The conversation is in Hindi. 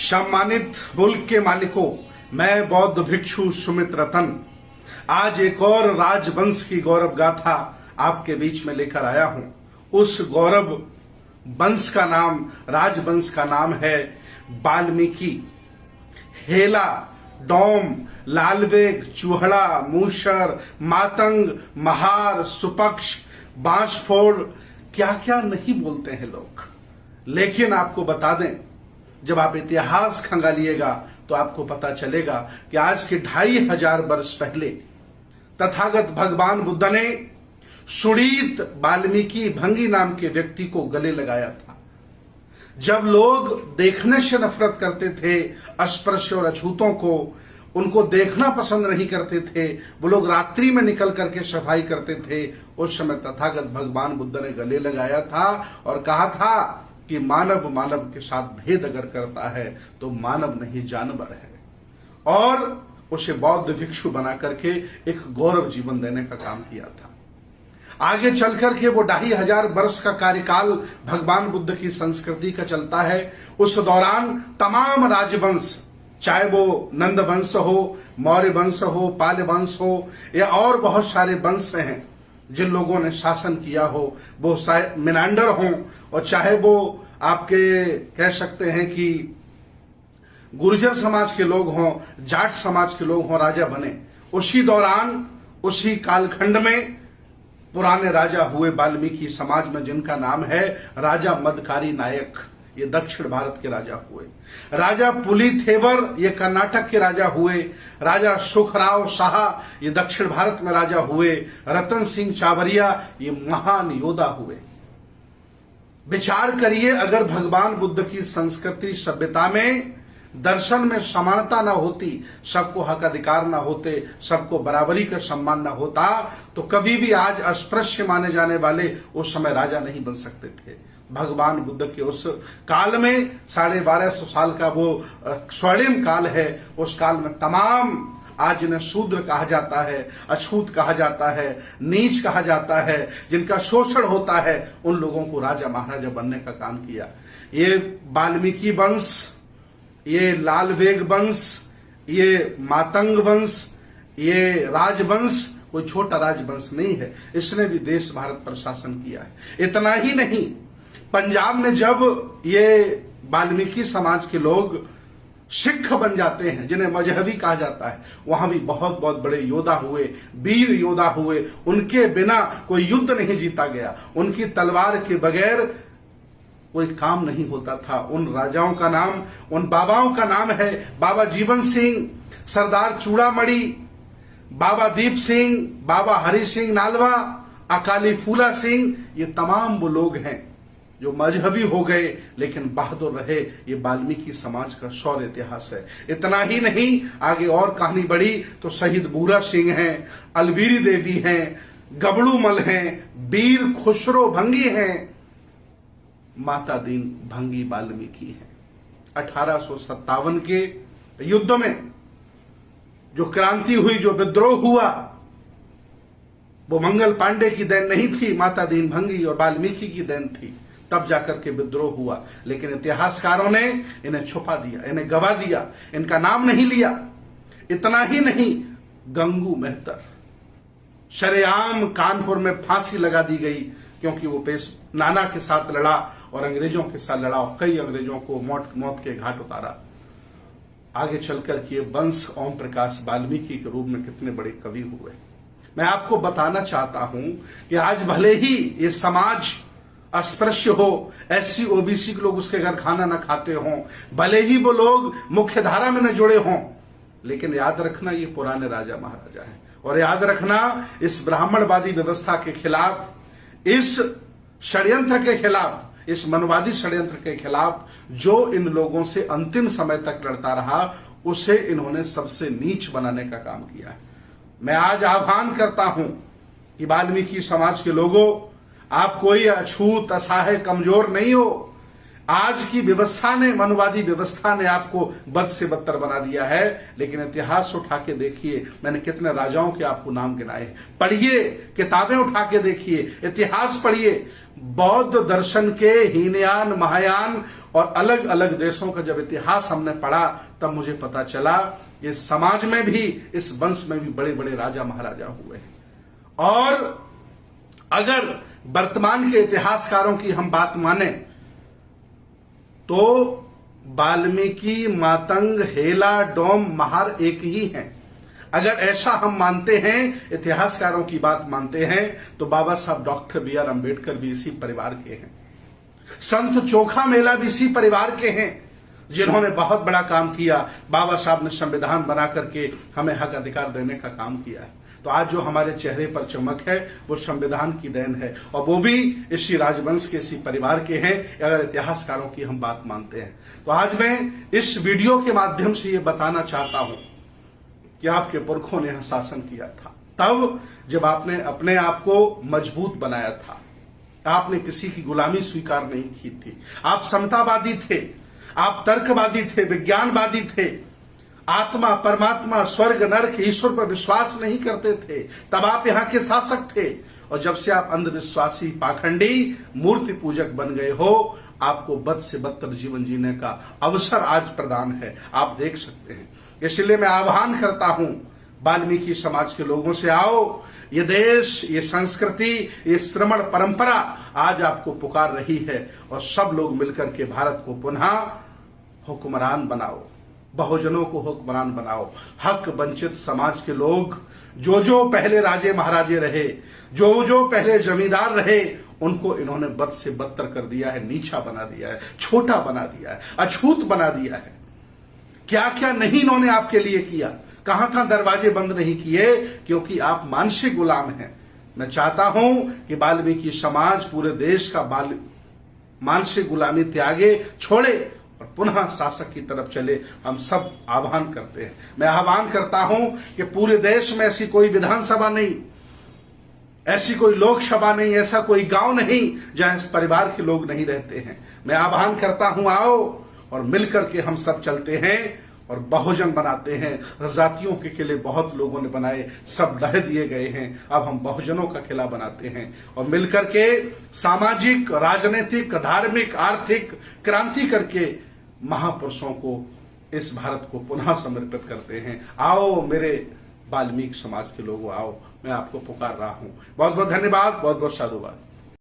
सम्मानित मुल्क के मालिकों, मैं बौद्ध भिक्षु सुमित रतन आज एक और राजवंश की गौरव गाथा आपके बीच में लेकर आया हूं। उस गौरव वंश का नाम, राजवंश का नाम है वाल्मीकि। हेला, डोम, लालवेग, चूहड़ा, मूसर, मातंग, महार, सुपक्ष, बांसफोड़, क्या क्या नहीं बोलते हैं लोग। लेकिन आपको बता दें, जब आप इतिहास खंगालिएगा तो आपको पता चलेगा कि आज के 2500 वर्ष पहले तथागत भगवान बुद्ध ने सुरीत वाल्मीकि भंगी नाम के व्यक्ति को गले लगाया था। जब लोग देखने से नफरत करते थे, अस्पृश्य और अछूतों को, उनको देखना पसंद नहीं करते थे, वो लोग रात्रि में निकल करके सफाई करते थे, उस समय तथागत भगवान बुद्ध ने गले लगाया था और कहा था कि मानव मानव के साथ भेद अगर करता है तो मानव नहीं जानवर है, और उसे बौद्ध भिक्षु बना करके एक गौरव जीवन देने का काम किया था। आगे चलकर के वो 2500 वर्ष का कार्यकाल भगवान बुद्ध की संस्कृति का चलता है। उस दौरान तमाम राजवंश, चाहे वो नंद वंश हो, मौर्य वंश हो, पाल वंश हो, या और बहुत सारे वंश हैं जिन लोगों ने शासन किया हो, वो मिनांडर हों, और चाहे वो आपके कह सकते हैं कि गुर्जर समाज के लोग हों, जाट समाज के लोग हों, राजा बने। उसी दौरान, उसी कालखंड में पुराने राजा हुए वाल्मीकि समाज में, जिनका नाम है राजा मदकारी नायक। ये दक्षिण भारत के राजा हुए। राजा पुलिथेवर, ये कर्नाटक के राजा हुए। राजा सुखराव शाह, ये दक्षिण भारत में राजा हुए। रतन सिंह चावरिया, ये महान योद्धा हुए। विचार करिए, अगर भगवान बुद्ध की संस्कृति सभ्यता में दर्शन में समानता ना होती, सबको हक अधिकार ना होते, सबको बराबरी का सम्मान ना होता, तो कभी भी आज अस्पृश्य माने जाने वाले उस समय राजा नहीं बन सकते थे। भगवान बुद्ध के उस काल में 1250 साल का वो स्वर्णिम काल है। उस काल में तमाम, आज जिन्हें शूद्र कहा जाता है, अछूत कहा जाता है, नीच कहा जाता है, जिनका शोषण होता है, उन लोगों को राजा महाराजा बनने का काम किया। ये वाल्मीकि वंश, ये लालवेग वंश, ये मातंग वंश, ये राजवंश कोई छोटा राजवंश नहीं है। इसने भी देश भारत पर शासन किया है। इतना ही नहीं, पंजाब में जब ये वाल्मीकि समाज के लोग सिख बन जाते हैं, जिन्हें मजहबी कहा जाता है, वहां भी बहुत बहुत बड़े योद्धा हुए, वीर योद्धा हुए। उनके बिना कोई युद्ध नहीं जीता गया, उनकी तलवार के बगैर कोई काम नहीं होता था। उन राजाओं का नाम, उन बाबाओं का नाम है बाबा जीवन सिंह, सरदार चूड़ामणि, बाबा दीप सिंह, बाबा हरि सिंह नालवा, अकाली फूला सिंह। ये तमाम वो लोग हैं जो मजहबी हो गए लेकिन बहादुर रहे। ये वाल्मीकि समाज का शौर्य इतिहास है। इतना ही नहीं, आगे और कहानी बढ़ी तो शहीद बूरा सिंह हैं, अलवीरी देवी हैं, गबड़ू मल हैं, वीर खुसरो भंगी हैं, माता दीन भंगी वाल्मीकि हैं। 1857 के युद्ध में जो क्रांति हुई, जो विद्रोह हुआ, वो मंगल पांडे की देन नहीं थी, माता दीन भंगी और वाल्मीकि की देन थी। तब जाकर के विद्रोह हुआ, लेकिन इतिहासकारों ने इन्हें छुपा दिया, इन्हें गवा दिया, इनका नाम नहीं लिया। इतना ही नहीं, गंगू मेहतर शरेआम कानपुर में फांसी लगा दी गई, क्योंकि वो नाना के साथ लड़ा और अंग्रेजों के साथ लड़ा और कई अंग्रेजों को मौत के घाट उतारा। आगे चलकर के वंश ओम प्रकाश वाल्मीकि के रूप में कितने बड़े कवि हुए। मैं आपको बताना चाहता हूं कि आज भले ही ये समाज अस्पृश्य हो, एससी ओबीसी के लोग उसके घर खाना न खाते हों, भले ही वो लोग मुख्य धारा में न जुड़े हों, लेकिन याद रखना ये पुराने राजा महाराजा हैं। और याद रखना, इस ब्राह्मणवादी व्यवस्था के खिलाफ, इस षड्यंत्र के खिलाफ, इस मनवादी षड्यंत्र के खिलाफ जो इन लोगों से अंतिम समय तक लड़ता रहा, उसे इन्होंने सबसे नीच बनाने का काम किया है। मैं आज आह्वान करता हूं कि वाल्मीकि समाज के लोगों, आप कोई अछूत, असहाय, कमजोर नहीं हो। आज की व्यवस्था ने, मनवादी व्यवस्था ने आपको बद से बदतर बना दिया है, लेकिन इतिहास उठा के देखिए, मैंने कितने राजाओं के आपको नाम गिनाए। पढ़िए, किताबें उठा के देखिए, इतिहास पढ़िए। बौद्ध दर्शन के हीनयान, महायान और अलग अलग देशों का जब इतिहास हमने पढ़ा तब मुझे पता चला इस समाज में भी, इस वंश में भी बड़े बड़े राजा महाराजा हुए हैं। और अगर वर्तमान के इतिहासकारों की हम बात माने तो वाल्मीकि, मातंग, हेला, डोम, महार एक ही हैं। अगर ऐसा हम मानते हैं, इतिहासकारों की बात मानते हैं, तो बाबा साहब डॉक्टर B.R. अम्बेडकर भी इसी परिवार के हैं। संत चोखा मेला भी इसी परिवार के हैं, जिन्होंने बहुत बड़ा काम किया। बाबा साहब ने संविधान बना करके हमें हक अधिकार देने का काम किया है। तो आज जो हमारे चेहरे पर चमक है वो संविधान की देन है, और वो भी इसी राजवंश के, इसी परिवार के हैं, अगर इतिहासकारों की हम बात मानते हैं। तो आज मैं इस वीडियो के माध्यम से ये बताना चाहता हूं कि आपके पुरखों ने यह शासन किया था तब जब आपने अपने आप को मजबूत बनाया था। आपने किसी की गुलामी स्वीकार नहीं की थी। आप समतावादी थे, आप तर्कवादी थे, विज्ञानवादी थे। आत्मा, परमात्मा, स्वर्ग, नरक, ईश्वर पर विश्वास नहीं करते थे। तब आप यहाँ के शासक थे। और जब से आप अंधविश्वासी, पाखंडी, मूर्ति पूजक बन गए हो, आपको बद से बदतर जीवन जीने का अवसर आज प्रदान है, आप देख सकते हैं। इसलिए मैं आह्वान करता हूं वाल्मीकि समाज के लोगों से, आओ, ये देश, ये संस्कृति, ये श्रमण परंपरा आज आपको पुकार रही है, और सब लोग मिलकर के भारत को पुनः हुक्मरान बनाओ, बहुजनों को हुक्मरान बनाओ। हक वंचित समाज के लोग, जो जो पहले राजे महाराजे रहे, जो जो पहले जमींदार रहे, उनको इन्होंने बद से बदतर कर दिया है, नीचा बना दिया है, छोटा बना दिया है, अछूत बना दिया है। क्या क्या नहीं इन्होंने आपके लिए किया, कहां कहां दरवाजे बंद नहीं किए, क्योंकि आप मानसिक गुलाम हैं। मैं चाहता हूं कि वाल्मीकि समाज पूरे देश का मानसिक गुलामी त्यागे, छोड़े और पुनः शासक की तरफ चले। हम सब आह्वान करते हैं। मैं आह्वान करता हूं कि पूरे देश में ऐसी कोई विधानसभा नहीं, ऐसी कोई लोकसभा नहीं, ऐसा कोई गांव नहीं जहां इस परिवार के लोग नहीं रहते हैं। मैं आह्वान करता हूं, आओ और मिलकर के हम सब चलते हैं और बहुजन बनाते हैं। जातियों के किले बहुत लोगों ने बनाए, सब ढह दिए गए हैं। अब हम बहुजनों का किला बनाते हैं और मिलकर के सामाजिक, राजनीतिक, धार्मिक, आर्थिक क्रांति करके महापुरुषों को, इस भारत को पुनः समर्पित करते हैं। आओ मेरे वाल्मीकि समाज के लोगों, आओ, मैं आपको पुकार रहा हूं। बहुत बहुत धन्यवाद, बहुत बहुत साधुवाद।